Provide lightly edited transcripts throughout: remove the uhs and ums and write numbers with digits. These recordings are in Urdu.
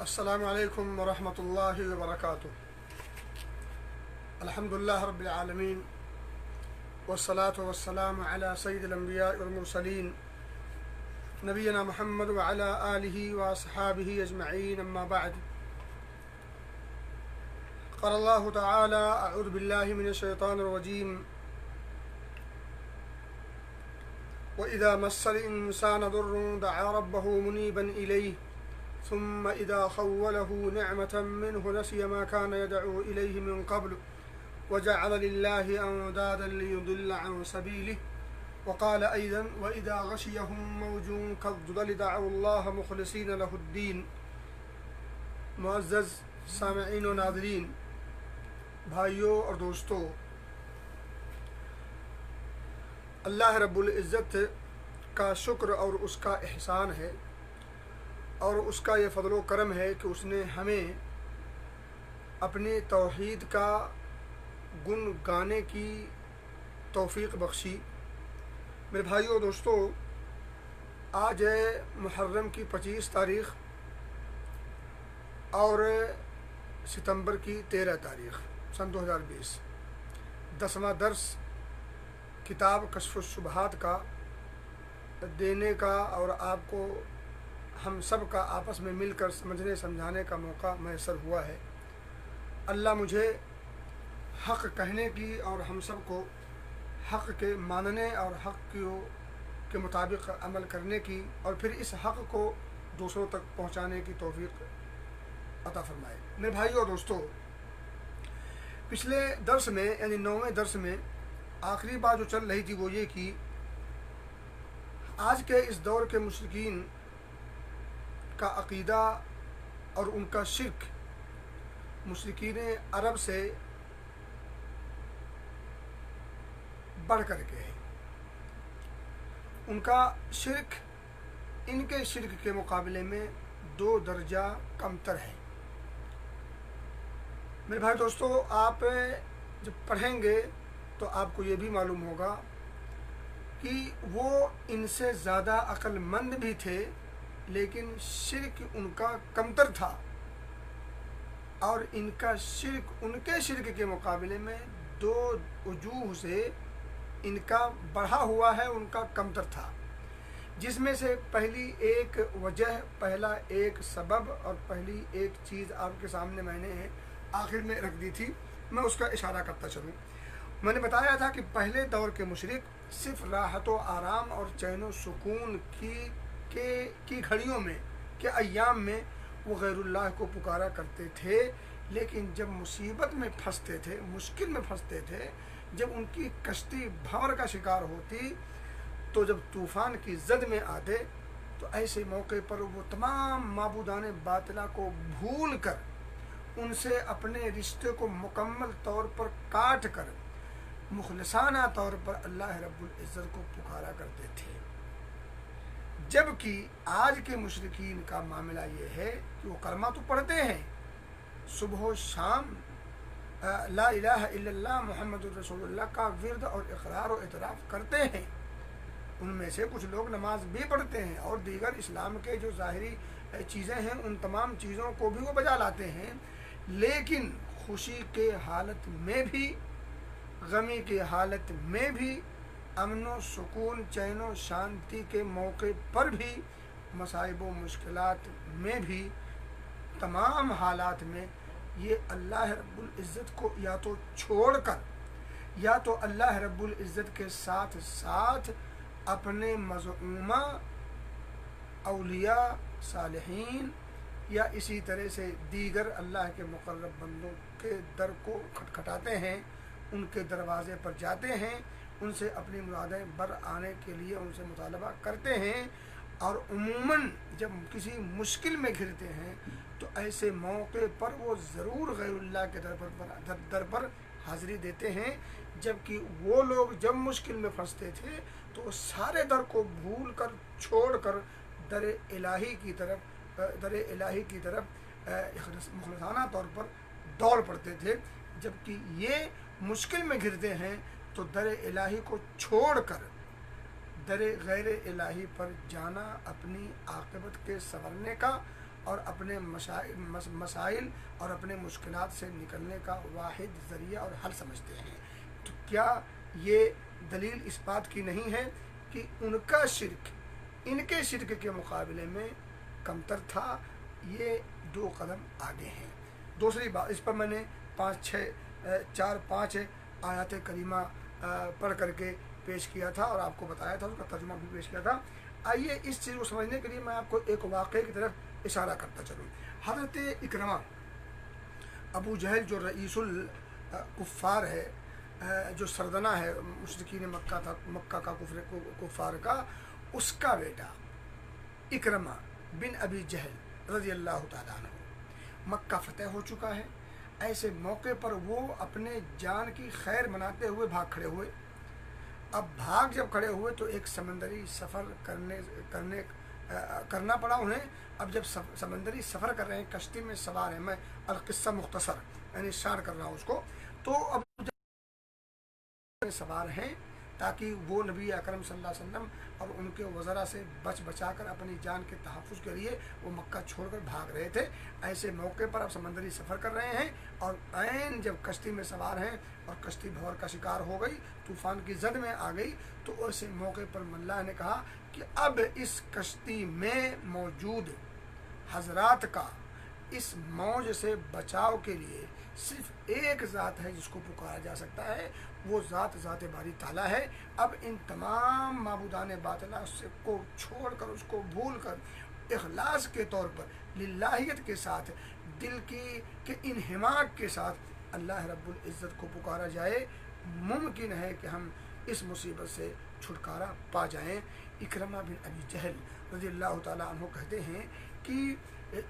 السلام علیکم ورحمۃ اللہ وبرکاتہ۔ الحمدللہ رب العالمین والصلاة والسلام علی سید الانبیاء والمرسلین نبینا محمد وعلی آلہ واصحابہ اجمعین، اما بعد۔ قال اللہ تعالی اعوذ باللہ من الشیطان الرجیم وَإِذَا مَسَّ الْإِنسَانَ ضُرٌّ دَعَا رَبَّهُ مُنِيبًا إِلَيْهِ ثم إذا خوله نعمة منه نسي ما كان يدعو إليه من قبل وجعل لله أندادا ليضل عن سبيله وقال أيضا وإذا غشيهم موج كالظلل دعوا الله مخلصين له الدين۔ معزز سامعین و ناظرین، بھائیوں اور دوستوں، اللہ رب العزت کا شکر اور اس کا احسان ہے اور اس کا یہ فضل و کرم ہے کہ اس نے ہمیں اپنے توحید کا گن گانے کی توفیق بخشی۔ میرے بھائیوں دوستوں، آج ہے محرم کی 25 تاریخ اور ستمبر کی 13 تاریخ سن 2020۔ 10واں درس کتاب کشف الشبہات کا دینے کا اور آپ کو ہم سب کا آپس میں مل کر سمجھنے سمجھانے کا موقع میسر ہوا ہے۔ اللہ مجھے حق کہنے کی اور ہم سب کو حق کے ماننے اور حق کے مطابق عمل کرنے کی اور پھر اس حق کو دوسروں تک پہنچانے کی توفیق عطا فرمائے۔ میرے بھائیوں اور دوستوں، پچھلے درس میں یعنی 9ویں درس میں آخری بات جو چل رہی تھی وہ یہ کہ آج کے اس دور کے مشرکین کا عقیدہ اور ان کا شرک مشرکین عرب سے بڑھ کر کے ہے۔ ان کا شرک ان کے شرک کے مقابلے میں 2 درجہ کمتر ہے۔ میرے بھائی دوستو، آپ جب پڑھیں گے تو آپ کو یہ بھی معلوم ہوگا کہ وہ ان سے زیادہ عقل مند بھی تھے، لیکن شرک ان کا کمتر تھا، اور ان کا شرک ان کے شرک کے مقابلے میں 2 وجوہ سے ان کا بڑھا ہوا ہے، ان کا کمتر تھا، جس میں سے پہلی ایک وجہ، پہلا ایک سبب اور پہلی ایک چیز آپ کے سامنے میں نے آخر میں رکھ دی تھی، میں اس کا اشارہ کرتا چلوں۔ میں نے بتایا تھا کہ پہلے دور کے مشرک صرف راحت و آرام اور چین و سکون کی گھڑیوں میں کے ایام میں وہ غیر اللہ کو پکارا کرتے تھے، لیکن جب مصیبت میں پھنستے تھے، مشکل میں پھنستے تھے، جب ان کی کشتی بھنور کا شکار ہوتی، تو جب طوفان کی زد میں آتے، تو ایسے موقع پر وہ تمام معبودان باطلہ کو بھول کر ان سے اپنے رشتے کو مکمل طور پر کاٹ کر مخلصانہ طور پر اللہ رب العزت کو پکارا کرتے تھے۔ جبکہ آج کے مشرکین کا معاملہ یہ ہے کہ وہ کلمہ تو پڑھتے ہیں، صبح و شام لا الہ الا اللہ محمد الرسول اللہ کا ورد اور اقرار و اعتراف کرتے ہیں، ان میں سے کچھ لوگ نماز بھی پڑھتے ہیں اور دیگر اسلام کے جو ظاہری چیزیں ہیں ان تمام چیزوں کو بھی وہ بجا لاتے ہیں، لیکن خوشی کے حالت میں بھی، غمی کی حالت میں بھی، امن و سکون، چین و شانتی کے موقع پر بھی، مصائب و مشکلات میں بھی، تمام حالات میں یہ اللہ رب العزت کو یا تو چھوڑ کر یا تو اللہ رب العزت کے ساتھ ساتھ اپنے مزعومہ اولیاء صالحین یا اسی طرح سے دیگر اللہ کے مقرب بندوں کے در کو کھٹکھٹاتے ہیں، ان کے دروازے پر جاتے ہیں، ان سے اپنی مرادیں بر آنے کے لیے ان سے مطالبہ کرتے ہیں، اور عموماً جب کسی مشکل میں گھرتے ہیں تو ایسے موقع پر وہ ضرور غیر اللہ کے در پر حاضری دیتے ہیں، جبکہ وہ لوگ جب مشکل میں پھنستے تھے تو وہ سارے در کو بھول کر چھوڑ کر در الہی کی طرف مخلصانہ طور پر دوڑ پڑتے تھے، جبکہ یہ مشکل میں گرتے ہیں تو در الہی کو چھوڑ کر در غیر الہی پر جانا اپنی عاقبت کے سنورنے کا اور اپنے مسائل اور اپنے مشکلات سے نکلنے کا واحد ذریعہ اور حل سمجھتے ہیں۔ تو کیا یہ دلیل اس بات کی نہیں ہے کہ ان کا شرک ان کے شرک کے مقابلے میں کمتر تھا؟ یہ 2 قدم آگے ہیں۔ دوسری بات، اس پر میں نے 5 آیات کریمہ پڑھ کر کے پیش کیا تھا اور آپ کو بتایا تھا، اس کا ترجمہ بھی پیش کیا تھا۔ آئیے اس چیز کو سمجھنے کے لیے میں آپ کو ایک واقعے کی طرف اشارہ کرتا چلوں۔ حضرت اکرمہ ابو جہل جو رئیس الکفار ہے، جو سردنہ ہے مشرکین مکہ کا کفار کا، اس کا بیٹا اکرمہ بن ابی جہل رضی اللہ تعالیٰ عنہ مکہ فتح ہو چکا ہے۔ ایسے موقع پر وہ اپنے جان کی خیر مناتے ہوئے بھاگ کھڑے ہوئے۔ اب بھاگ جب کھڑے ہوئے تو ایک سمندری سفر کرنا پڑا انہیں۔ اب جب سمندری سفر کر رہے ہیں، کشتی میں سوار ہیں، میں القصہ مختصر یعنی شارٹ کر رہا ہوں اس کو، تو اب سوار ہیں تاکہ وہ نبی اکرم صلی اللہ علیہ وسلم اور ان کے وزراء سے بچا کر اپنی جان کے تحفظ کے لیے وہ مکہ چھوڑ کر بھاگ رہے تھے۔ ایسے موقع پر اب سمندری سفر کر رہے ہیں اور عین جب کشتی میں سوار ہیں اور کشتی بھور کا شکار ہو گئی، طوفان کی زد میں آ گئی، تو ایسے موقع پر اللہ نے کہا کہ اب اس کشتی میں موجود حضرات کا اس موج سے بچاؤ کے لیے صرف ایک ذات ہے جس کو پکارا جا سکتا ہے، وہ ذات باری تعالیٰ ہے۔ اب ان تمام معبودان باطلہ کو چھوڑ کر، اس کو بھول کر، اخلاص کے طور پر للہیت کے ساتھ، دل کے انہماک کے ساتھ اللہ رب العزت کو پکارا جائے، ممکن ہے کہ ہم اس مصیبت سے چھٹکارا پا جائیں۔ اکرمہ بن ابی جہل رضی اللہ تعالیٰ عنہ کہتے ہیں کہ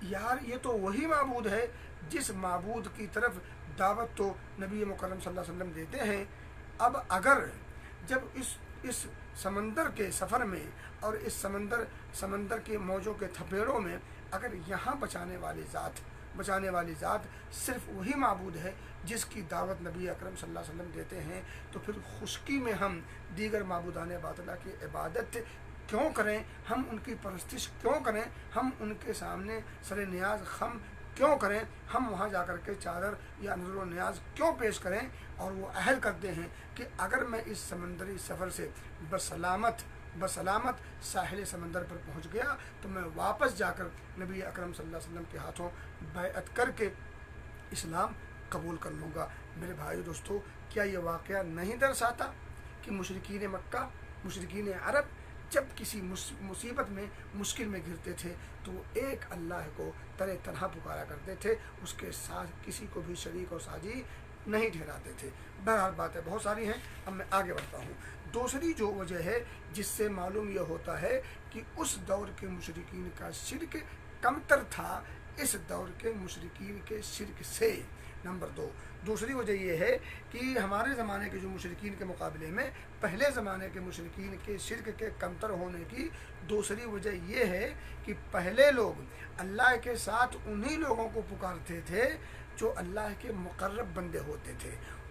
یار یہ تو وہی معبود ہے جس معبود کی طرف دعوت تو نبی مکرم صلی اللہ علیہ وسلم دیتے ہیں۔ اب اگر جب اس سمندر کے سفر میں اور اس سمندر کے موجوں کے تھپیڑوں میں اگر یہاں بچانے والی ذات صرف وہی معبود ہے جس کی دعوت نبی اکرم صلی اللہ علیہ وسلم دیتے ہیں، تو پھر خشکی میں ہم دیگر معبودان باطلہ کی عبادت کیوں کریں؟ ہم ان کی پرستش کیوں کریں؟ ہم ان کے سامنے سر نیاز خم کیوں کریں؟ ہم وہاں جا کر کے چادر یا نظر و نیاز کیوں پیش کریں؟ اور وہ عہد کرتے ہیں کہ اگر میں اس سمندری سفر سے بسلامت ساحل سمندر پر پہنچ گیا تو میں واپس جا کر نبی اکرم صلی اللہ علیہ وسلم کے ہاتھوں بیعت کر کے اسلام قبول کر لوں گا۔ میرے بھائی دوستو، کیا یہ واقعہ نہیں درساتا کہ مشرکین مکہ، مشرکین عرب جب کسی مصیبت میں، مشکل میں گرتے تھے تو وہ ایک اللہ کو تنہا پکارا کرتے تھے، اس کے ساتھ کسی کو بھی شریک اور ساجی نہیں ٹھہراتے تھے۔ بہرحال باتیں بہت ساری ہیں، اب میں آگے بڑھتا ہوں۔ دوسری جو وجہ ہے جس سے معلوم یہ ہوتا ہے کہ اس دور کے مشرکین کا شرک کمتر تھا اس دور کے مشرکین کے شرک سے۔ نمبر 2، دوسری وجہ یہ ہے کہ ہمارے زمانے کے جو مشرکین کے مقابلے میں پہلے زمانے کے مشرکین کے شرک کے کمتر ہونے کی دوسری وجہ یہ ہے کہ پہلے لوگ اللہ کے ساتھ انہی لوگوں کو پکارتے تھے جو اللہ کے مقرب بندے ہوتے تھے،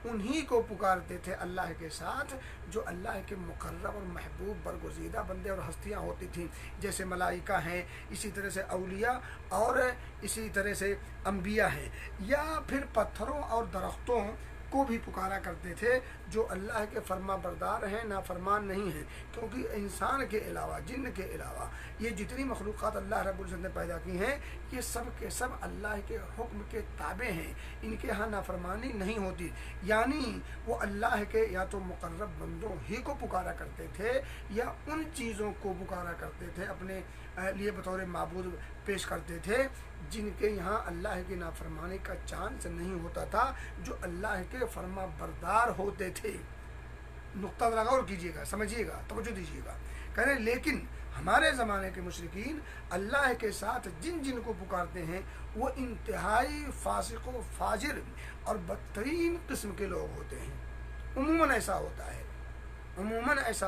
انہی کو پکارتے تھے اللہ کے ساتھ جو اللہ کے مقرب اور محبوب برگزیدہ بندے اور ہستیاں ہوتی تھیں، جیسے ملائکہ ہیں، اسی طرح سے اولیاء اور اسی طرح سے انبیاء ہیں، یا پھر پتھروں اور درختوں کو بھی پکارا کرتے تھے جو اللہ کے فرما بردار ہیں، نافرمان نہیں ہیں، کیونکہ انسان کے علاوہ، جن کے علاوہ یہ جتنی مخلوقات اللہ رب العزت نے پیدا کی ہیں یہ سب کے سب اللہ کے حکم کے تابع ہیں، ان کے ہاں نافرمانی نہیں ہوتی، یعنی وہ اللہ کے یا تو مقرب بندوں ہی کو پکارا کرتے تھے یا ان چیزوں کو پکارا کرتے تھے، اپنے لیے بطور معبود پیش کرتے تھے جن کے یہاں اللہ کی نافرمانی کا چانس نہیں ہوتا تھا، جو اللہ کے فرما بردار ہوتے تھے۔ نقطہ ذرا غور کیجیے گا، سمجھیے گا، توجہ دیجیے گا۔ کہہ رہے لیکن ہمارے زمانے کے مشرکین اللہ کے ساتھ جن کو پکارتے ہیں وہ انتہائی فاسق و فاجر اور بدترین قسم کے لوگ ہوتے ہیں۔ عموماً ایسا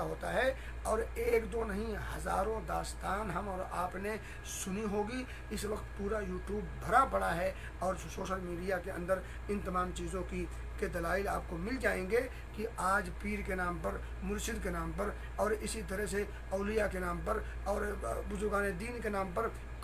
ہوتا ہے اور ایک دو نہیں ہزاروں داستان ہم اور آپ نے سنی ہوگی۔ اس وقت پورا یوٹیوب بھرا پڑا ہے اور سوشل میڈیا کے اندر ان تمام چیزوں کے دلائل آپ کو مل جائیں گے کہ آج پیر کے نام پر، مرشد کے نام پر اور اسی طرح سے اولیاء کے نام پر اور بزرگان دین کے نام پر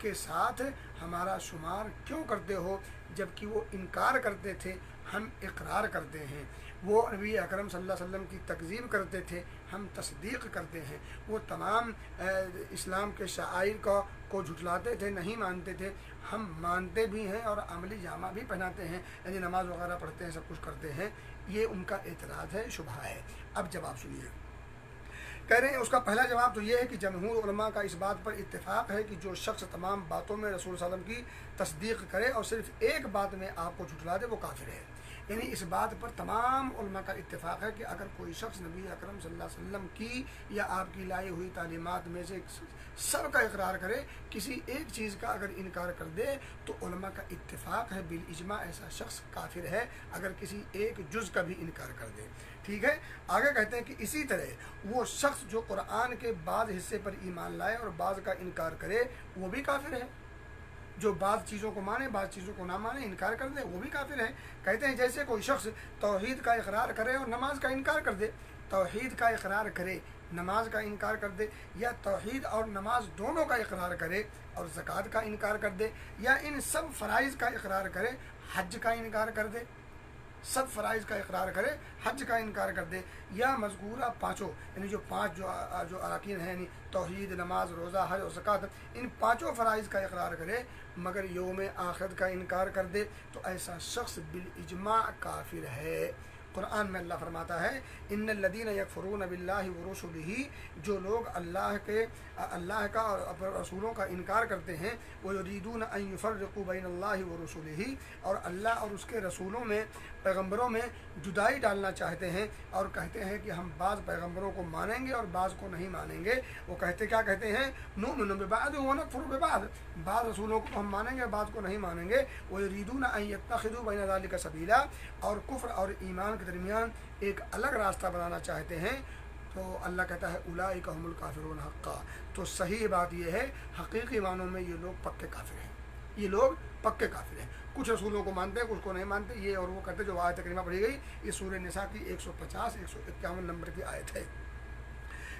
کے ساتھ ہمارا شمار کیوں کرتے ہو، جبکہ وہ انکار کرتے تھے ہم اقرار کرتے ہیں، وہ نبی اکرم صلی اللہ علیہ وسلم کی تکذیب کرتے تھے ہم تصدیق کرتے ہیں، وہ تمام اسلام کے شعائر کو جھٹلاتے تھے نہیں مانتے تھے، ہم مانتے بھی ہیں اور عملی جامہ بھی پہناتے ہیں، یعنی نماز وغیرہ پڑھتے ہیں، سب کچھ کرتے ہیں۔ یہ ان کا اعتراض ہے، شبہ ہے۔ اب جواب سنیے، کہہ رہے ہیں اس کا پہلا جواب تو یہ ہے کہ جمہور علماء کا اس بات پر اتفاق ہے کہ جو شخص تمام باتوں میں رسول صلی اللہ علیہ وسلم کی تصدیق کرے اور صرف ایک بات میں آپ کو جھٹلا دے وہ کافر ہے۔ یعنی اس بات پر تمام علماء کا اتفاق ہے کہ اگر کوئی شخص نبی اکرم صلی اللہ علیہ وسلم کی یا آپ کی لائی ہوئی تعلیمات میں سے سب کا اقرار کرے، کسی ایک چیز کا اگر انکار کر دے تو علماء کا اتفاق ہے بالاجماع ایسا شخص کافر ہے اگر کسی ایک جز کا بھی انکار کر دے۔ ٹھیک ہے، آگے کہتے ہیں کہ اسی طرح وہ شخص جو قرآن کے بعض حصے پر ایمان لائے اور بعض کا انکار کرے وہ بھی کافر ہے، جو بعض چیزوں کو مانے بعض چیزوں کو نہ مانے انکار کر دے وہ بھی کافر ہے۔ کہتے ہیں جیسے کوئی شخص توحید کا اقرار کرے اور نماز کا انکار کر دے، توحید کا اقرار کرے نماز کا انکار کر دے، یا توحید اور نماز دونوں کا اقرار کرے اور زکوٰۃ کا انکار کر دے، یا ان سب فرائض کا اقرار کرے حج کا انکار کر دے، سب فرائض کا اقرار کرے حج کا انکار کر دے، یا مذکورہ پانچوں یعنی جو پانچ جو اراکین ہیں، یعنی توحید، نماز، روزہ، حج اور زکوٰۃ، ان پانچوں فرائض کا اقرار کرے مگر یوم آخرت کا انکار کر دے تو ایسا شخص بالاجماع کافر ہے۔ قرآن میں اللہ فرماتا ہے ان الذین یکفرون باللہ ورسلہ، جو لوگ اللہ کا اور اپنے رسولوں کا انکار کرتے ہیں، ویریدون ان یفرقوا بین اللہ ورسلہ، اور اللہ اور اس کے رسولوں میں پیغمبروں میں جدائی ڈالنا چاہتے ہیں اور کہتے ہیں کہ ہم بعض پیغمبروں کو مانیں گے اور بعض کو نہیں مانیں گے۔ وہ کیا کہتے ہیں، نؤمن ببعض ونکفر ببعض، بعض رسولوں کو ہم مانیں گے بعض کو نہیں مانیں گے، ویریدون ان یتخذوا بین ذلک سبیلا، اور کفر اور ایمان کے درمیان ایک الگ راستہ بنانا چاہتے ہیں۔ تو اللہ کہتا ہے اولئک هم الکافرون حقا، تو صحیح بات یہ ہے حقیقی معنوں میں یہ لوگ پکے کافر ہیں، یہ لوگ پکے کافر ہیں۔ کچھ رسولوں کو مانتے ہیں کچھ کو نہیں مانتے، یہ اور وہ کرتے۔ جو آیت کریمہ پڑھی گئی یہ سورہ نساء کی 150-151 نمبر کی آیت ہے۔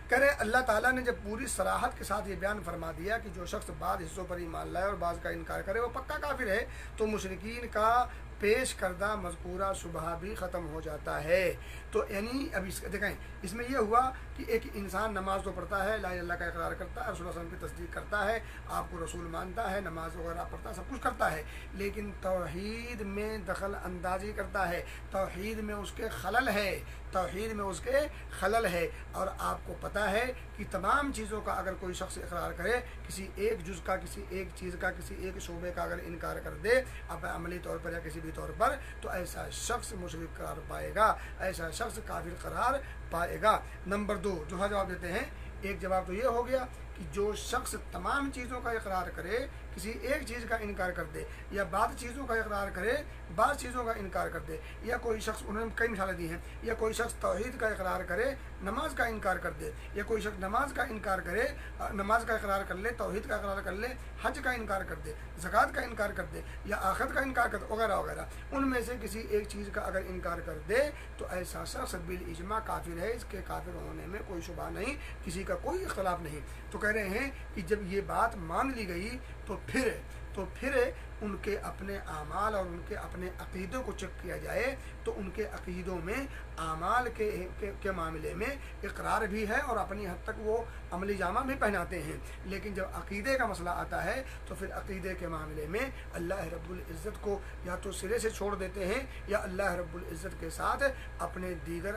کہہ رہے اللہ تعالیٰ نے جب پوری صراحت کے ساتھ یہ بیان فرما دیا کہ جو شخص بعض حصوں پر ایمان لائے اور بعض کا انکار کرے وہ پکا کافر ہے، تو مشرکین کا پیش کردہ مذکورہ شبہ بھی ختم ہو جاتا ہے۔ تو یعنی اب دیکھیں اس میں یہ ہوا کہ ایک انسان نماز تو پڑھتا ہے، لا الہ الا اللہ کا اقرار کرتا ہے، رسول اللہ صلی اللہ علیہ وسلم کی تصدیق کرتا ہے، آپ کو رسول مانتا ہے، نماز وغیرہ پڑھتا ہے، سب کچھ کرتا ہے، لیکن توحید میں دخل اندازی کرتا ہے، توحید میں اس کے خلل ہے، توحید میں اس کے خلل ہے۔ اور آپ کو پتہ ہے کہ تمام چیزوں کا اگر کوئی شخص اقرار کرے، کسی ایک جز کا، کسی ایک چیز کا، کسی ایک شعبے کا اگر انکار کر دے اب عملی طور پر یا کسی بھی طور پر، تو ایسا شخص مشرک قرار پائے گا، ایسا شخص کافر قرار پائے گا۔ نمبر 2 دوسرا جواب دیتے ہیں، ایک جواب تو یہ ہو گیا کہ جو شخص تمام چیزوں کا اقرار کرے، کسی ایک چیز کا انکار کر دے، یا بعض چیزوں کا اقرار کرے بعض چیزوں کا انکار کر دے، یا کوئی شخص، انہوں نے کئی مثالیں دی ہیں، یا کوئی شخص توحید کا اقرار کرے نماز کا انکار کر دے، یا کوئی شخص نماز کا انکار کرے، نماز کا اقرار کر لے، توحید کا اقرار کر لے، حج کا انکار کر دے، زکوٰۃ کا انکار کر دے، یا آخرت کا انکار کر دے، وغیرہ وغیرہ، ان میں سے کسی ایک چیز کا اگر انکار کر دے تو ایسا شخص بالاجماع کافر ہے، اس کے کافر ہونے میں کوئی شبہ نہیں، کسی کا کوئی اختلاف نہیں۔ تو کہہ رہے ہیں کہ جب یہ بات مان لی گئی تو پھر ان کے اپنے اعمال اور ان کے اپنے عقیدوں کو چیک کیا جائے تو ان کے عقیدوں میں اعمال کے معاملے میں اقرار بھی ہے اور اپنی حد تک وہ عملی جامہ بھی پہناتے ہیں، لیکن جب عقیدے کا مسئلہ آتا ہے تو پھر عقیدے کے معاملے میں اللہ رب العزت کو یا تو سرے سے چھوڑ دیتے ہیں یا اللہ رب العزت کے ساتھ اپنے دیگر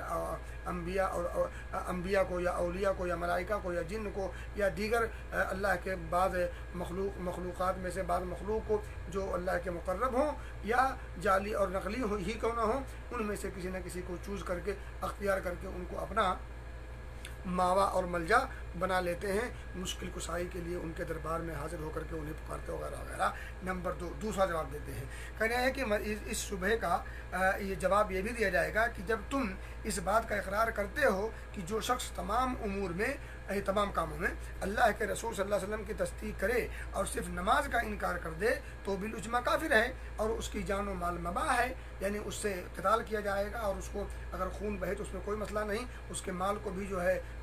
انبیاء کو یا اولیاء کو یا ملائکہ کو یا جن کو یا دیگر اللہ کے بعض مخلوقات میں سے بعض مخلوق کو جو اللہ کے مقرب ہوں یا جعلی اور نقلی ہی کیوں نہ ہوں، ان میں سے کسی نہ کسی کو چوز کر کے اختیار کر کے ان کو اپنا ماوا اور ملجا بنا لیتے ہیں، مشکل کشائی کے لیے ان کے دربار میں حاضر ہو کر کے انہیں پکارتے وغیرہ وغیرہ۔ نمبر 2 دوسرا جواب دیتے ہیں، کہنا ہے کہ اس شبہ کا یہ جواب یہ بھی دیا جائے گا کہ جب تم اس بات کا اقرار کرتے ہو کہ جو شخص تمام امور میں تمام کاموں میں اللہ کے رسول صلی اللہ علیہ وسلم کی تصدیق کرے اور صرف نماز کا انکار کر دے تو بالاجماع کافر ہے اور اس کی جان و مال مباح ہے، یعنی اس سے قتال کیا جائے گا اور اس کو اگر خون بہے تو اس میں کوئی مسئلہ نہیں، اس کے مال کو بھی جو ہے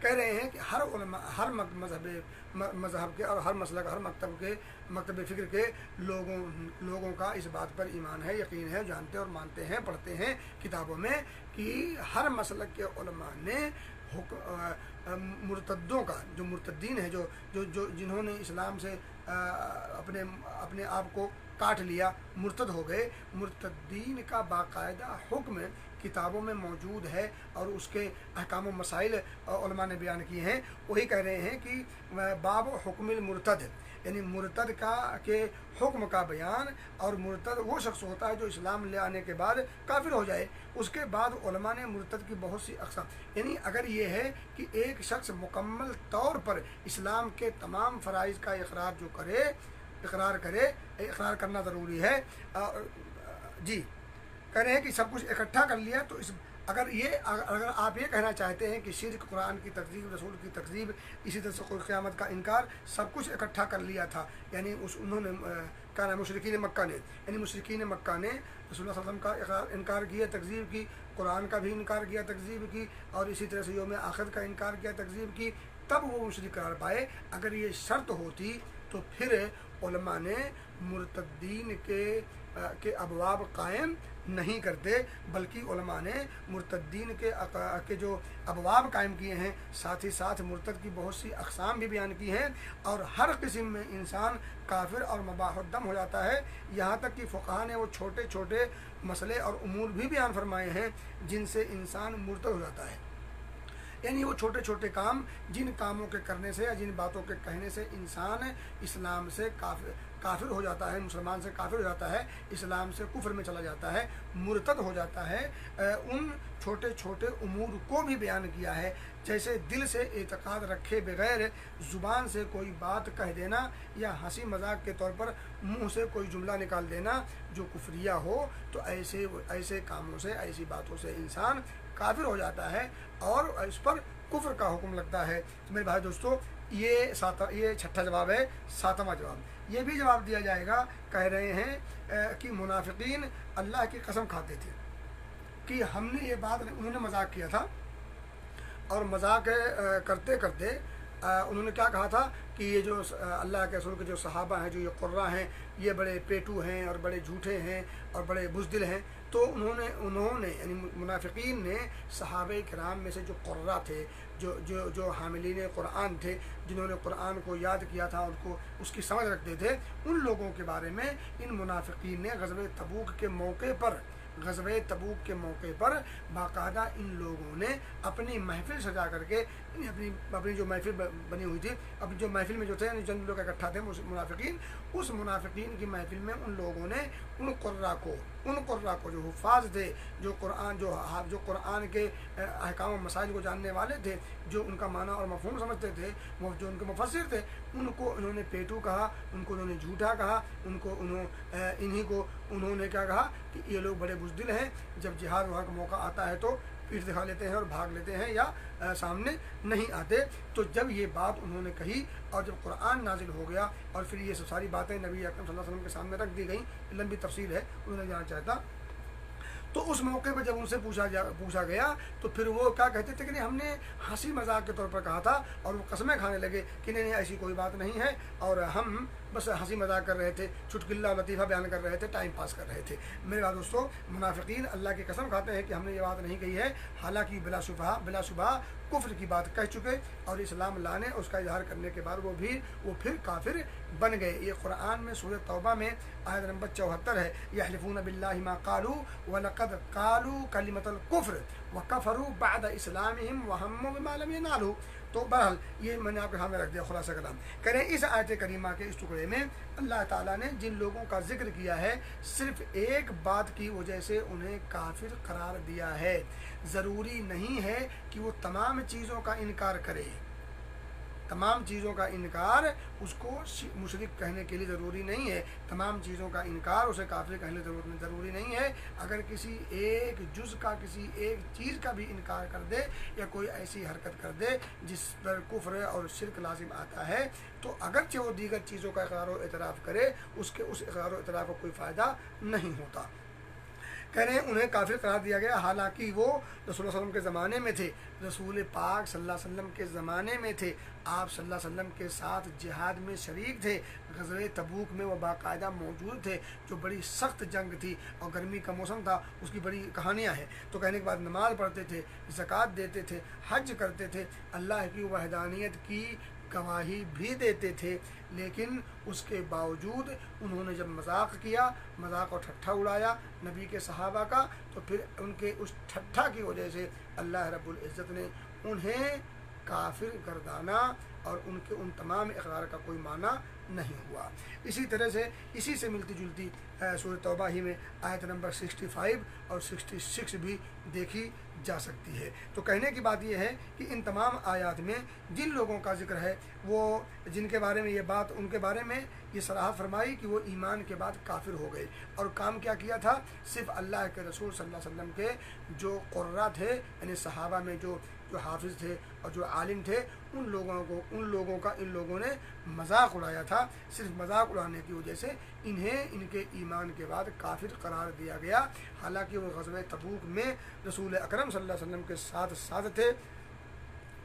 کہہ رہے ہیں کہ ہر علماء، ہر مذہب کے اور ہر مسلک، ہر مکتب فکر کے لوگوں کا اس بات پر ایمان ہے، یقین ہے، جانتے اور مانتے ہیں، پڑھتے ہیں کتابوں میں کہ ہر مسلک کے علماء نے مرتدوں کا، جو مرتدین ہیں، جو جنہوں نے اسلام سے اپنے آپ کو کاٹ لیا، مرتد ہو گئے، مرتدین کا باقاعدہ حکم کتابوں میں موجود ہے اور اس کے احکام و مسائل علماء نے بیان کیے ہیں۔ وہی کہہ رہے ہیں کہ باب حکم المرتد، یعنی مرتد کے حکم کا بیان، اور مرتد وہ شخص ہوتا ہے جو اسلام لے آنے کے بعد کافر ہو جائے۔ اس کے بعد علماء نے مرتد کی بہت سی اقسام، یعنی اگر یہ ہے کہ ایک شخص مکمل طور پر اسلام کے تمام فرائض کا اقرار کرنا ضروری ہے، جی کہہ رہے ہیں کہ سب کچھ اکٹھا کر لیا، تو اگر آپ یہ کہنا چاہتے ہیں کہ شرک، قرآن کی تکذیب، رسول کی تکذیب، اسی طرح سے قیامت کا انکار، سب کچھ اکٹھا کر لیا تھا، یعنی انہوں نے کہا مشرکین مکہ نے، یعنی مشرکین مکہ نے رسول اللہ صلی اللہ علیہ وسلم کا انکار کیا، تکذیب کی، قرآن کا بھی انکار کیا، تکذیب کی، اور اسی طرح سے یوم آخرت کا انکار کیا، تکذیب کی، تب وہ مشرک قرار پائے۔ اگر یہ شرط ہوتی تو پھر علماء نے مرتدین کے ابواب قائم نہیں کرتے، بلکہ علماء نے مرتدین کے جو ابواب قائم کیے ہیں، ساتھ ہی ساتھ مرتد کی بہت سی اقسام بھی بیان کی ہیں، اور ہر قسم میں انسان کافر اور مباح الدم ہو جاتا ہے۔ یہاں تک کہ فقہاء نے وہ چھوٹے چھوٹے مسئلے اور امور بھی بیان فرمائے ہیں جن سے انسان مرتد ہو جاتا ہے، یعنی وہ چھوٹے چھوٹے کام، جن کاموں کے کرنے سے یا جن باتوں کے کہنے سے انسان اسلام سے کافر ہو جاتا ہے، مسلمان سے کافر ہو جاتا ہے، اسلام سے کفر میں چلا جاتا ہے، مرتد ہو جاتا ہے، ان چھوٹے چھوٹے امور کو بھی بیان کیا ہے، جیسے دل سے اعتقاد رکھے بغیر زبان سے کوئی بات کہہ دینا، یا ہنسی مذاق کے طور پر منہ سے کوئی جملہ نکال دینا جو کفریہ ہو، تو ایسے کاموں سے، ایسی باتوں سے انسان کافر ہو جاتا ہے اور اس پر کفر کا حکم لگتا ہے۔ تو میرے بھائی دوستو، یہ چھٹا جواب ہے۔ ساتواں جواب یہ بھی جواب دیا جائے گا، کہہ رہے ہیں کہ منافقین اللہ کی قسم کھاتے تھے کہ ہم نے یہ بات، انہوں نے مذاق کیا تھا، اور مذاق کرتے کرتے انہوں نے کیا کہا تھا کہ یہ جو اللہ کے رسول کے جو صحابہ ہیں، جو یہ قرہ ہیں، یہ بڑے پیٹو ہیں اور بڑے جھوٹے ہیں اور بڑے بزدل ہیں۔ تو انہوں نے یعنی منافقین نے صحابہ کرام میں سے جو قرہ تھے، جو حاملین قرآن تھے، جنہوں نے قرآن کو یاد کیا تھا، ان کو اس کی سمجھ رکھتے تھے، ان لوگوں کے بارے میں ان منافقین نے غزوہ تبوک کے موقع پر باقاعدہ ان لوگوں نے اپنی محفل سجا کر کے، اپنی جو محفل بنی ہوئی تھی، اپنی جو محفل میں جو تھے، چند لوگ اکٹھا تھے منافقین، اس منافقین کی محفل میں ان لوگوں نے ان قرہ کو جو حفاظ تھے، جو قرآن کے احکام و مسائل کو جاننے والے تھے، جو ان کا معنی اور مفہوم سمجھتے تھے، جو ان کے مفسر تھے، ان کو انہوں نے پیٹو کہا، ان کو انہوں نے جھوٹا کہا، انہوں نے کیا کہا کہ یہ لوگ بڑے بزدل ہیں، جب جہاد وہاں کا موقع آتا ہے تو پیٹ دکھا لیتے ہیں اور بھاگ لیتے ہیں یا سامنے نہیں آتے۔ تو جب یہ بات انہوں نے کہی اور جب قرآن نازل ہو گیا اور پھر یہ سب ساری باتیں نبی اکرم صلی اللہ علیہ وسلم کے سامنے رکھ دی گئیں، لمبی تفصیل ہے، انہوں نے جاننا چاہتا، تو اس موقع پہ جب ان سے پوچھا گیا تو پھر وہ کیا کہتے تھے کہ نہیں، ہم نے ہنسی مذاق کے طور پر کہا تھا، اور وہ قسمیں کھانے لگے کہ نہیں ایسی کوئی بات نہیں ہے، اور ہم بس ہنسی مذاق کر رہے تھے، چٹکلا لطیفہ بیان کر رہے تھے، ٹائم پاس کر رہے تھے۔ میرے بھائی دوستو، منافقین اللہ کی قسم کھاتے ہیں کہ ہم نے یہ بات نہیں کہی ہے، حالانکہ بلا شبہ کفر کی بات کہہ چکے، اور اسلام لانے اس کا اظہار کرنے کے بعد وہ پھر کافر بن گئے۔ یہ قرآن میں سورہ توبہ میں آیت نمبر 74 ہے، یحلفون باللہ ما قالوا ولقد قالوا کلمۃ الکفر وکفروا بعد اسلامہم وہموا بما لم ینالوا۔ تو بہرحال یہ میں نے آپ کے سامنے رکھ دیا خلاصہ کلام۔ کریں اس آیت کریمہ کے اس ٹکڑے میں اللہ تعالیٰ نے جن لوگوں کا ذکر کیا ہے، صرف ایک بات کی وجہ سے انہیں کافر قرار دیا ہے۔ ضروری نہیں ہے کہ وہ تمام چیزوں کا انکار کرے، تمام چیزوں کا انکار اس کو مشرک کہنے کے لیے ضروری نہیں ہے، تمام چیزوں کا انکار اسے کافر کہنے کے لیے ضروری نہیں ہے۔ اگر کسی ایک جز کا، کسی ایک چیز کا بھی انکار کر دے یا کوئی ایسی حرکت کر دے جس پر کفر اور شرک لازم آتا ہے، تو اگرچہ وہ دیگر چیزوں کا اقرار و اعتراف کرے، اس اقرار و اعتراف کو کوئی فائدہ نہیں ہوتا۔ کہہ رہے ہیں انہیں کافر قرار دیا گیا، حالانکہ وہ رسول اللہ صلی اللہ علیہ وسلم کے زمانے میں تھے، رسول پاک صلی اللہ علیہ وسلم کے زمانے میں تھے، آپ صلی اللہ علیہ وسلم کے ساتھ جہاد میں شریک تھے، غزوہ تبوک میں وہ باقاعدہ موجود تھے، جو بڑی سخت جنگ تھی اور گرمی کا موسم تھا، اس کی بڑی کہانیاں ہیں۔ تو کہنے کے بعد نماز پڑھتے تھے، زکوٰۃ دیتے تھے، حج کرتے تھے، اللہ کی وحدانیت کی گواہی بھی دیتے تھے، لیکن اس کے باوجود انہوں نے جب مذاق کیا، مذاق اور ٹھٹھا اڑایا نبی کے صحابہ کا، تو پھر ان کے اس ٹھٹھا کی وجہ سے اللہ رب العزت نے انہیں کافر گردانا اور ان کے ان تمام اقرار کا کوئی معنی نہیں ہوا۔ اسی طرح سے اسی سے ملتی جلتی سورۃ توبہ ہی میں آیت نمبر 65 اور 66 بھی دیکھی جا سکتی ہے۔ تو کہنے کی بات یہ ہے کہ ان تمام آیات میں جن لوگوں کا ذکر ہے، وہ جن کے بارے میں یہ بات، ان کے بارے میں یہ صراحت فرمائی کہ وہ ایمان کے بعد کافر ہو گئے، اور کام کیا کیا تھا؟ صرف اللہ کے رسول صلی اللہ علیہ وسلم کے جو قرہ تھے، یعنی صحابہ میں جو حافظ تھے اور جو عالم تھے، ان لوگوں کا ان لوگوں نے مذاق اڑایا تھا۔ صرف مذاق اڑانے کی وجہ سے انہیں ان کے ایمان کے بعد کافر قرار دیا گیا، حالانکہ وہ غزوہ تبوک میں رسول اکرم صلی اللہ علیہ وسلم کے ساتھ تھے،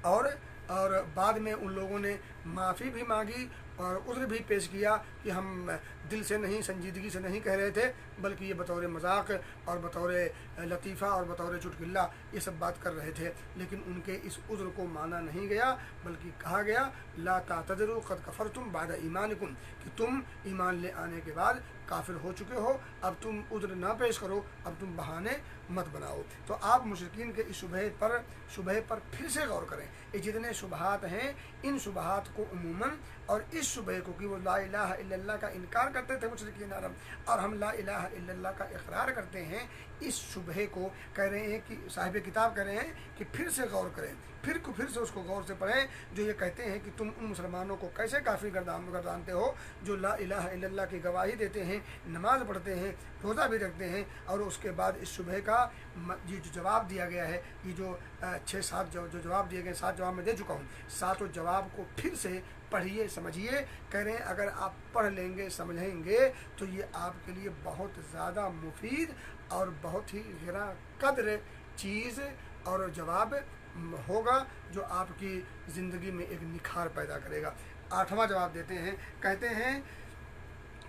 اور بعد میں ان لوگوں نے معافی بھی مانگی اور عذر بھی پیش کیا کہ ہم دل سے نہیں، سنجیدگی سے نہیں کہہ رہے تھے، بلکہ یہ بطور مذاق اور بطور لطیفہ اور بطور چٹکلا یہ سب بات کر رہے تھے، لیکن ان کے اس عذر کو مانا نہیں گیا، بلکہ کہا گیا لا تعتذروا قد کفرتم بعد ایمانکم، کہ تم ایمان لے آنے کے بعد کافر ہو چکے ہو، اب تم عذر نہ پیش کرو، اب تم بہانے مت بناؤ۔ تو آپ مشرکین کے اس شبہ پر پھر سے غور کریں۔ یہ جتنے شبہات ہیں، ان شبہات کو عموماً اور اس شبہ کو کہ وہ لا الہ الا اللہ کا انکار کرتے تھے مشرکین عرب، اور ہم لا الہ الا اللہ کا اقرار کرتے ہیں، اس شبہ کو کہہ رہے ہیں کہ صاحب کتاب کہہ رہے ہیں کہ پھر سے غور کریں، پھر سے اس کو غور سے پڑھیں، جو یہ کہتے ہیں کہ تم ان مسلمانوں کو کیسے کافر گردانتے ہو جو لا الہ الا اللہ کی گواہی دیتے ہیں، نماز پڑھتے ہیں، روزہ بھی رکھتے ہیں، اور اس کے بعد اس شبہ کا یہ جو جواب دیا گیا ہے، یہ جو 6-7 جو جواب دیے گئے، 7 جواب میں دے چکا ہوں، 7 جواب کو پھر سے پڑھیے، سمجھیے۔ کہہ رہے ہیں اگر آپ پڑھ لیں گے، سمجھیں گے، تو یہ آپ کے لیے بہت زیادہ مفید اور بہت ہی گراں قدر چیز اور جواب ہوگا، جو آپ کی زندگی میں ایک نکھار پیدا کرے گا۔ 8واں جواب دیتے ہیں، کہتے ہیں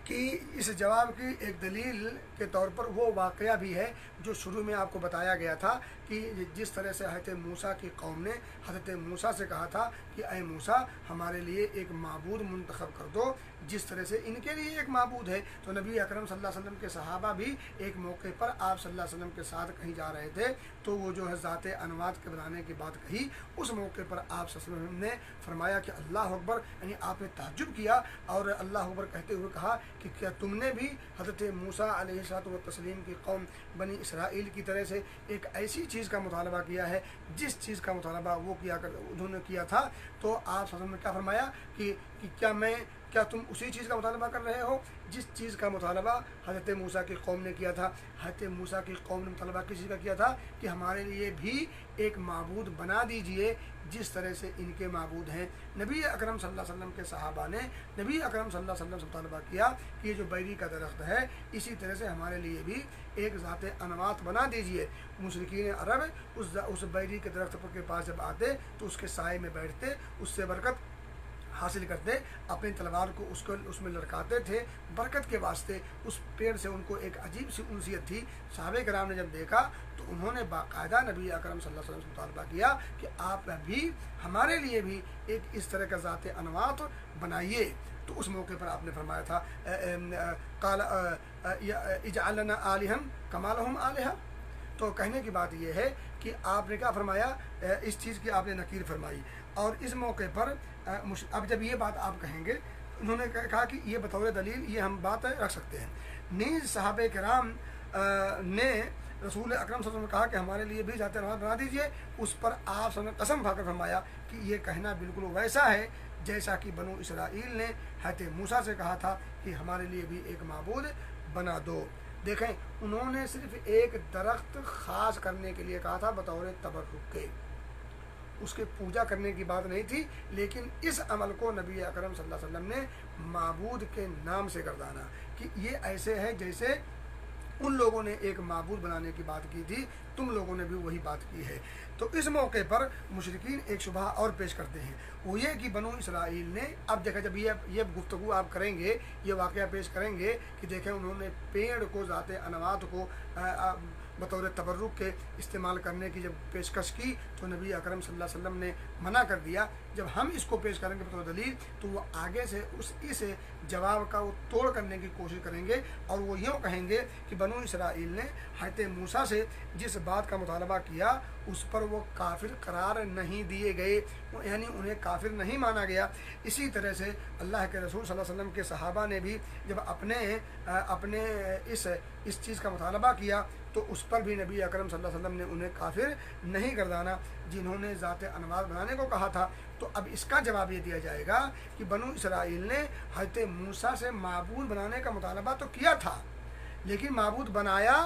کہ اس جواب کی ایک دلیل کے طور پر وہ واقعہ بھی ہے جو شروع میں آپ کو بتایا گیا تھا، کہ جس طرح سے حضرت موسیٰ کی قوم نے حضرت موسیٰ سے کہا تھا کہ اے موسیٰ ہمارے لیے ایک معبود منتخب کر دو، جس طرح سے ان کے لیے ایک معبود ہے۔ تو نبی اکرم صلی اللہ علیہ وسلم کے صحابہ بھی ایک موقع پر آپ صلی اللہ علیہ وسلم کے ساتھ کہیں جا رہے تھے، تو وہ جو ہے ذات انوات کے بنانے کی بات کہی، اس موقع پر آپ صلی اللہ علیہ وسلم نے فرمایا کہ اللہ اکبر، یعنی آپ نے تعجب کیا اور اللہ اکبر کہتے ہوئے کہا کہ کیا تم نے بھی حضرت موسیٰ علیہ الصلوۃ والتسلیم کی قوم بنی اسرائیل کی طرح سے ایک ایسی چیز کا مطالبہ کیا ہے جس چیز کا مطالبہ وہ انہوں نے کیا تھا؟ تو آپ صلی اللہ علیہ وسلم نے کیا فرمایا کہ کیا تم اسی چیز کا مطالبہ کر رہے ہو جس چیز کا مطالبہ حضرت موسیٰ کی قوم نے کیا تھا؟ حضرت موسیٰ کی قوم نے مطالبہ کس چیز کا کیا تھا؟ کہ ہمارے لیے بھی ایک معبود بنا دیجئے جس طرح سے ان کے معبود ہیں۔ نبی اکرم صلی اللہ علیہ وسلم کے صحابہ نے نبی اکرم صلی اللہ علیہ وسلم سے مطالبہ کیا کہ یہ جو بیری کا درخت ہے، اسی طرح سے ہمارے لیے بھی ایک ذات انوات بنا دیجئے۔ مشرکین عرب اس بیری کے درخت کے پاس جب آتے تو اس کے سائے میں بیٹھتے، اس سے برکت حاصل کرتے، اپنی تلوار کو اس میں لڑکاتے تھے برکت کے واسطے۔ اس پیڑ سے ان کو ایک عجیب سی انسیت تھی۔ صحابہ کرام نے جب دیکھا تو انہوں نے باقاعدہ نبی اکرم صلی اللہ علیہ وسلم سے مطالبہ کیا کہ آپ بھی ہمارے لیے بھی ایک اس طرح کا ذات انوات بنائیے۔ تو اس موقع پر آپ نے فرمایا تھا قال اجعل لنا آلہا کما لہم آلہہ۔ تو کہنے کی بات یہ ہے کہ آپ نے کیا فرمایا، اس چیز کی آپ نے نکیر فرمائی، اور اس موقع پر اب جب یہ بات آپ کہیں گے، انہوں نے کہا کہ یہ بطور دلیل یہ ہم بات رکھ سکتے ہیں۔ نیز صحابہ کرام نے رسول اکرم صلی اللہ علیہ وسلم نے کہا کہ ہمارے لیے بھی ذات انوات بنا دیجئے، اس پر آپ نے قسم کھا کر فرمایا کہ یہ کہنا بالکل ویسا ہے جیسا کہ بنو اسرائیل نے حضرت موسیٰ سے کہا تھا کہ ہمارے لیے بھی ایک معبود بنا دو۔ دیکھیں، انہوں نے صرف ایک درخت خاص کرنے کے لیے کہا تھا بطور تبرک کے، اس کے پوجا کرنے کی بات نہیں تھی، لیکن اس عمل کو نبی اکرم صلی اللہ علیہ وسلم نے معبود کے نام سے گردانا کہ یہ ایسے ہے جیسے ان لوگوں نے ایک معبود بنانے کی بات کی تھی، تم لوگوں نے بھی وہی بات کی ہے۔ تو اس موقع پر مشرکین ایک شبہ اور پیش کرتے ہیں، وہ یہ کہ بنو اسرائیل نے، اب دیکھا جب یہ گفتگو آپ کریں گے، یہ واقعہ پیش کریں گے کہ دیکھیں انہوں نے پیڑ کو، ذات انوات کو بطور تبرک کے استعمال کرنے کی جب پیشکش کی تو نبی اکرم صلی اللہ علیہ وسلم نے منع کر دیا۔ جب ہم اس کو پیش کریں گے بطور دلیل تو وہ آگے سے اس جواب کا وہ توڑ کرنے کی کوشش کریں گے، اور وہ یوں کہیں گے کہ بنو اسرائیل نے حضرت موسیٰ سے جس بات کا مطالبہ کیا اس پر وہ کافر قرار نہیں دیے گئے، یعنی انہیں کافر نہیں مانا گیا۔ اسی طرح سے اللہ کے رسول صلی اللہ علیہ وسلم کے صحابہ نے بھی جب اپنے اس چیز کا مطالبہ کیا تو اس پر بھی نبی اکرم صلی اللہ علیہ وسلم نے انہیں کافر نہیں گردانا، جنہوں نے ذات انوار بنانے کو کہا تھا۔ تو اب اس کا جواب یہ دیا جائے گا کہ بنو اسرائیل نے حضرت موسیٰ سے معبود بنانے کا مطالبہ تو کیا تھا لیکن معبود بنایا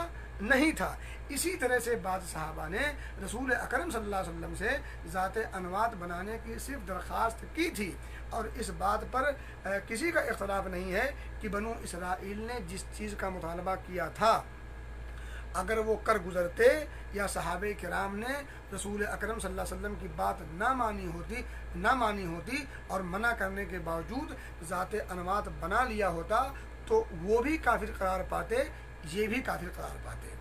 نہیں تھا۔ اسی طرح سے بعض صحابہ نے رسول اکرم صلی اللہ علیہ وسلم سے ذات انوات بنانے کی صرف درخواست کی تھی، اور اس بات پر کسی کا اختلاف نہیں ہے کہ بنو اسرائیل نے جس چیز کا مطالبہ کیا تھا اگر وہ کر گزرتے یا صحابہ کرام نے رسول اکرم صلی اللہ علیہ وسلم کی بات نہ مانی ہوتی اور منع کرنے کے باوجود ذات انوات بنا لیا ہوتا تو وہ بھی کافر قرار پاتے، یہ بھی کافر قرار پاتے۔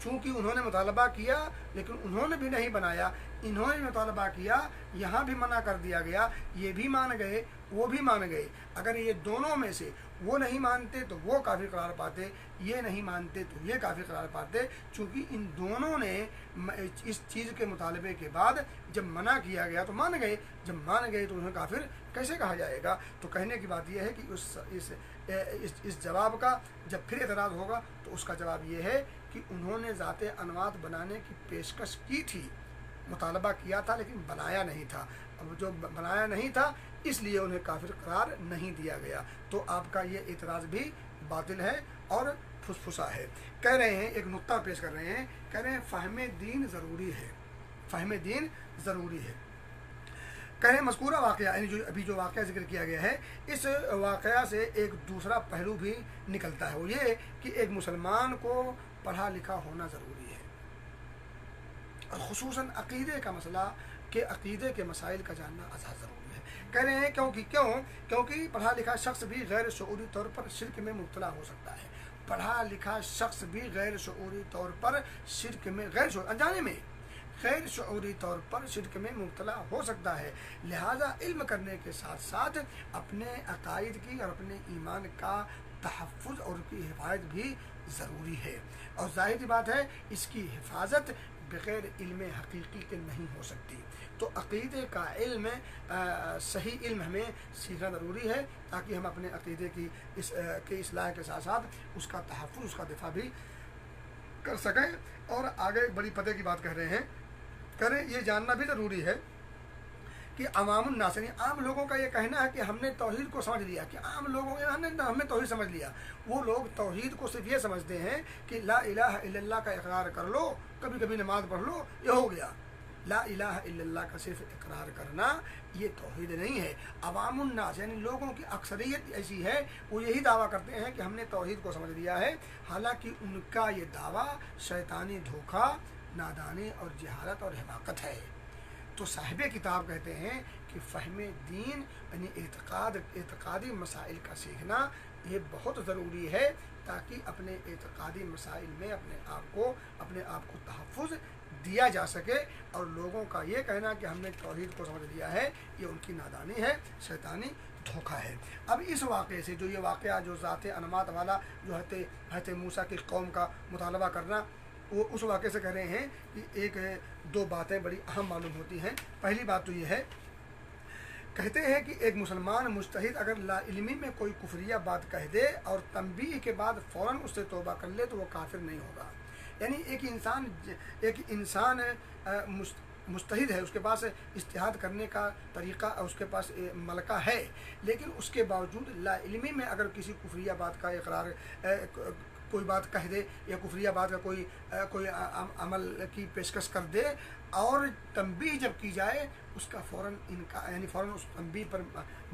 چونکہ انہوں نے مطالبہ کیا لیکن انہوں نے بھی نہیں بنایا، انہوں نے مطالبہ کیا، یہاں بھی منع کر دیا گیا، یہ بھی مان گئے وہ بھی مان گئے۔ اگر یہ دونوں میں سے وہ نہیں مانتے تو وہ کافر قرار پاتے، یہ نہیں مانتے تو یہ کافر قرار پاتے، چونکہ ان دونوں نے اس چیز کے مطالبے کے بعد جب منع کیا گیا تو مان گئے، جب مان گئے تو انہیں کافر کیسے کہا جائے گا؟ تو کہنے کی بات یہ ہے کہ اس جواب کا جب پھر اعتراض ہوگا تو اس کا جواب یہ ہے کہ انہوں نے ذات انوات بنانے کی پیشکش کی تھی، مطالبہ کیا تھا لیکن بنایا نہیں تھا، اب جو بنایا نہیں تھا اس لیے انہیں کافر قرار نہیں دیا گیا۔ تو آپ کا یہ اعتراض بھی باطل ہے اور پھسپھسا ہے۔ کہہ رہے ہیں، ایک نقطہ پیش کر رہے ہیں، کہہ رہے ہیں فہم دین ضروری ہے، فہم دین ضروری ہے۔ کہہ رہے ہیں مذکورہ واقعہ، یعنی جو واقعہ ذکر کیا گیا ہے، اس واقعہ سے ایک دوسرا پہلو بھی نکلتا ہے، وہ یہ کہ ایک مسلمان کو پڑھا لکھا ہونا ضروری ہے، اور خصوصاً عقیدے کا مسئلہ کہ عقیدے کے مسائل کا جاننا ازحد ضروری ہے۔ کہہ رہے ہیں کیونکہ پڑھا لکھا شخص بھی غیر شعوری طور پر شرک میں مبتلا ہو سکتا ہے، پڑھا لکھا شخص بھی غیر شعوری طور پر شرک میں انجانے میں غیر شعوری طور پر شرک میں مبتلا ہو سکتا ہے، لہذا علم کرنے کے ساتھ ساتھ اپنے عقائد کی اور اپنے ایمان کا تحفظ اور کی حفاظت بھی ضروری ہے، اور ظاہر سی بات ہے اس کی حفاظت بغیر علم حقیقی کے نہیں ہو سکتی۔ تو عقیدے کا علم، صحیح علم ہمیں سیکھنا ضروری ہے تاکہ ہم اپنے عقیدے کی اصلاح کے ساتھ ساتھ اس کا تحفظ، اس کا دفاع بھی کر سکیں۔ اور آگے ایک بڑی پتے کی بات کہہ رہے ہیں، یہ جاننا بھی ضروری ہے کہ عوام الناس، یعنی عام لوگوں کا یہ کہنا ہے کہ ہم نے توحید کو سمجھ لیا، کہ عام لوگوں ہم نے توحید سمجھ لیا، وہ لوگ توحید کو صرف یہ سمجھتے ہیں کہ لا الہ الا اللہ کا اقرار کر لو، کبھی کبھی نماز پڑھ لو، یہ ہو گیا۔ لا الہ الا اللہ کا صرف اقرار کرنا یہ توحید نہیں ہے۔ عوام الناس یعنی لوگوں کی اکثریت ایسی ہے، وہ یہی دعویٰ کرتے ہیں کہ ہم نے توحید کو سمجھ لیا ہے، حالانکہ ان کا یہ دعویٰ شیطانی دھوکہ، نادانی اور جہالت اور حماقت ہے۔ تو صاحب کتاب کہتے ہیں کہ فہم دین یعنی اعتقادی مسائل کا سیکھنا یہ بہت ضروری ہے تاکہ اپنے اعتقادی مسائل میں اپنے آپ کو تحفظ دیا جا سکے، اور لوگوں کا یہ کہنا کہ ہم نے توحید کو سمجھ لیا ہے یہ ان کی نادانی ہے، شیطانی دھوکہ ہے۔ اب اس واقعے سے جو یہ واقعہ جو ذات انوات والا جو حضرت موسیٰ کی قوم کا مطالبہ کرنا، وہ اس واقعے سے کہہ رہے ہیں کہ دو باتیں بڑی اہم معلوم ہوتی ہیں۔ پہلی بات تو یہ ہے، کہتے ہیں کہ ایک مسلمان مجتہد اگر لا علمی میں کوئی کفریہ بات کہہ دے اور تنبیہ کے بعد فوراً اس سے توبہ کر لے تو وہ کافر نہیں ہوگا۔ یعنی ایک انسان مجتہد ہے، اس کے پاس اجتہاد کرنے کا طریقہ، اس کے پاس ملکہ ہے، لیکن اس کے باوجود لا علمی میں اگر کسی کفریہ بات کا اقرار کوئی بات کہہ دے یا کفریہ بات کا کوئی عمل کی پیشکش کر دے اور تنبیہ جب کی جائے اس کا فوراً انکار، یعنی فوراً اس تنبیہ پر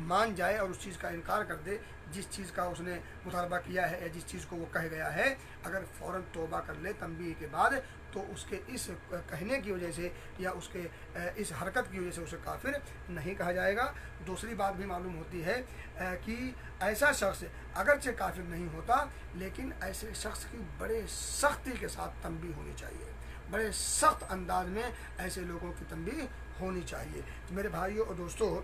مان جائے اور اس چیز کا انکار کر دے جس چیز کا اس نے مطالبہ کیا ہے یا جس چیز کو وہ کہہ گیا ہے، اگر فوراً توبہ کر لے تنبیہ کے بعد تو اس کے اس کہنے کی وجہ سے یا اس کے اس حرکت کی وجہ سے اسے کافر نہیں کہا جائے گا۔ دوسری بات بھی معلوم ہوتی ہے کہ ایسا شخص اگرچہ کافر نہیں ہوتا لیکن ایسے شخص کی بڑے سختی کے ساتھ تنبیہ ہونی چاہیے، بڑے سخت انداز میں ایسے لوگوں کی تنبیہ ہونی چاہیے۔ تو میرے بھائیوں اور دوستوں،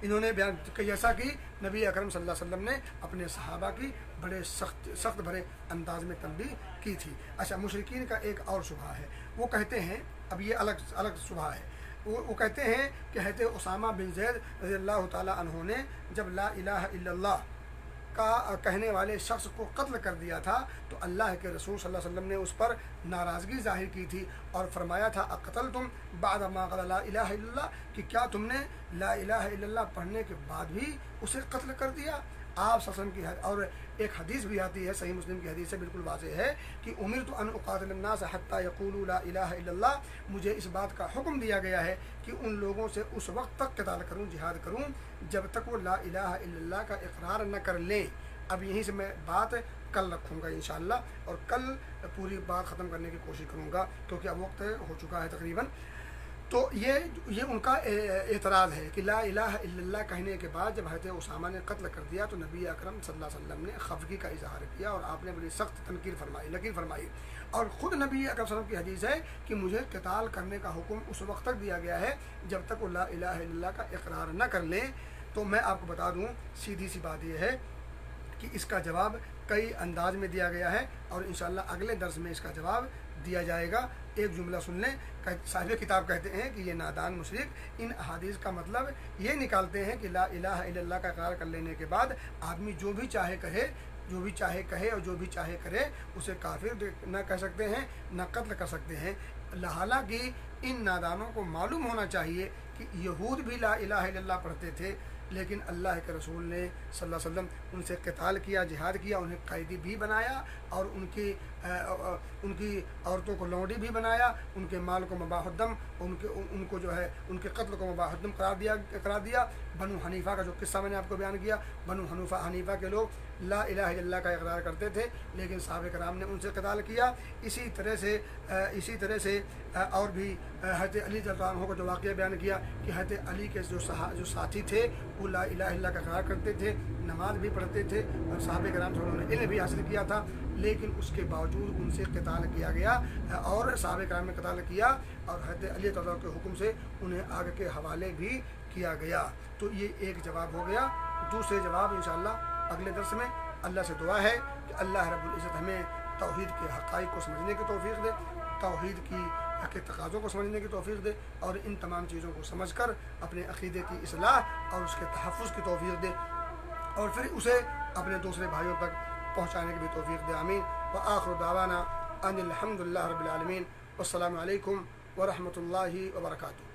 انہوں نے بیان جیسا کہ نبی اکرم صلی اللہ علیہ وسلم نے اپنے صحابہ کی بڑے سخت بھرے انداز میں تنبیہ کی تھی۔ اچھا، مشرکین کا ایک اور شبہ ہے، وہ کہتے ہیں، اب یہ الگ شبہ ہے، وہ کہتے ہیں کہ حضرت اسامہ بن زید رضی اللہ تعالیٰ عنہ نے جب لا الہ الا اللہ کا کہنے والے شخص کو قتل کر دیا تھا تو اللہ کے رسول صلی اللہ علیہ وسلم نے اس پر ناراضگی ظاہر کی تھی اور فرمایا تھا اقتلتم بعد ما قال لا الہ الا اللہ، کہ کیا تم نے لا الہ الا اللہ پڑھنے کے بعد بھی اسے قتل کر دیا؟ آپ صلی اللہ علیہ وسلم کی اور ایک حدیث بھی آتی ہے، صحیح مسلم کی حدیث سے بالکل واضح ہے کہ امرت ان اقاتل الناس حتی یقولوا لا الہ الا اللہ، مجھے اس بات کا حکم دیا گیا ہے کہ ان لوگوں سے اس وقت تک قتال کروں، جہاد کروں جب تک وہ لا الہ الا اللہ کا اقرار نہ کر لیں۔ اب یہیں سے میں بات کل رکھوں گا انشاءاللہ، اور کل پوری بات ختم کرنے کی کوشش کروں گا کیونکہ اب وقت ہو چکا ہے تقریباً۔ تو یہ ان کا اعتراض ہے کہ لا الہ الا اللہ کہنے کے بعد جب حضرت اسامہ نے قتل کر دیا تو نبی اکرم صلی اللہ علیہ وسلم نے خفگی کا اظہار کیا اور آپ نے بڑی سخت نکیر فرمائی، اور خود نبی اکرم صلی اللہ علیہ وسلم کی حدیث ہے کہ مجھے قتال کرنے کا حکم اس وقت تک دیا گیا ہے جب تک وہ لا الہ الا اللہ کا اقرار نہ کر لیں۔ تو میں آپ کو بتا دوں، سیدھی سی بات یہ ہے کہ اس کا جواب کئی انداز میں دیا گیا ہے اور انشاءاللہ اگلے درس میں اس کا جواب دیا جائے گا۔ ایک جملہ سن لیں، صاحب کتاب کہتے ہیں کہ یہ نادان مشرک ان احادیث کا مطلب یہ نکالتے ہیں کہ لا الہ الا اللہ کا اقرار کر لینے کے بعد آدمی جو بھی چاہے کہے اور جو بھی چاہے کرے اسے کافر نہ کہہ سکتے ہیں نہ قتل کر سکتے ہیں۔ حالانکہ ان نادانوں کو معلوم ہونا چاہیے کہ یہود بھی لا الہ الا اللہ پڑھتے تھے، لیکن اللہ کے رسول نے صلی اللہ علیہ وسلم ان سے قتال کیا، جہاد کیا، انہیں قیدی بھی بنایا اور ان کی عورتوں کو لونڈی بھی بنایا، ان کے مال کو مباح الدم، ان کو جو ہے ان کے قتل کو مباح الدم قرار دیا۔ بنو حنیفہ کا جو قصہ میں نے آپ کو بیان کیا، بنو حنیفہ کے لوگ لا الہ الا اللہ کا اقرار کرتے تھے لیکن صحابہ کرام نے ان سے قتال کیا۔ اسی طرح سے اور بھی حضرت علی رضی اللہ عنہ کو جو واقعہ بیان کیا کہ حضرت علی کے جو ساتھی تھے وہ لا الہ الا اللہ کا اقرار کرتے تھے، نماز بھی پڑھتے تھے اور صحابہ کرام سے انہوں نے علم بھی حاصل کیا تھا، لیکن اس کے باوجود ان سے قتال کیا گیا اور صحابہ کرام نے قتال کیا اور حضرت علی رضی اللہ عنہ کے حکم سے انہیں آگ کے حوالے بھی کیا گیا۔ تو یہ ایک جواب ہو گیا۔ دوسرے جواب انشاءاللہ اگلے درس میں۔ اللہ سے دعا ہے کہ اللہ رب العزت ہمیں توحید کے حقائق کو سمجھنے کی توفیق دے، توحید کے تقاضوں کو سمجھنے کی توفیق دے اور ان تمام چیزوں کو سمجھ کر اپنے عقیدے کی اصلاح اور اس کے تحفظ کی توفیق دے اور پھر اسے اپنے دوسرے بھائیوں تک پہنچانے کی بھی توفیق دے۔ آمین۔ وآخر دعوانا ان الحمد للہ رب العالمین، والسلام علیکم ورحمۃ اللہ وبرکاتہ۔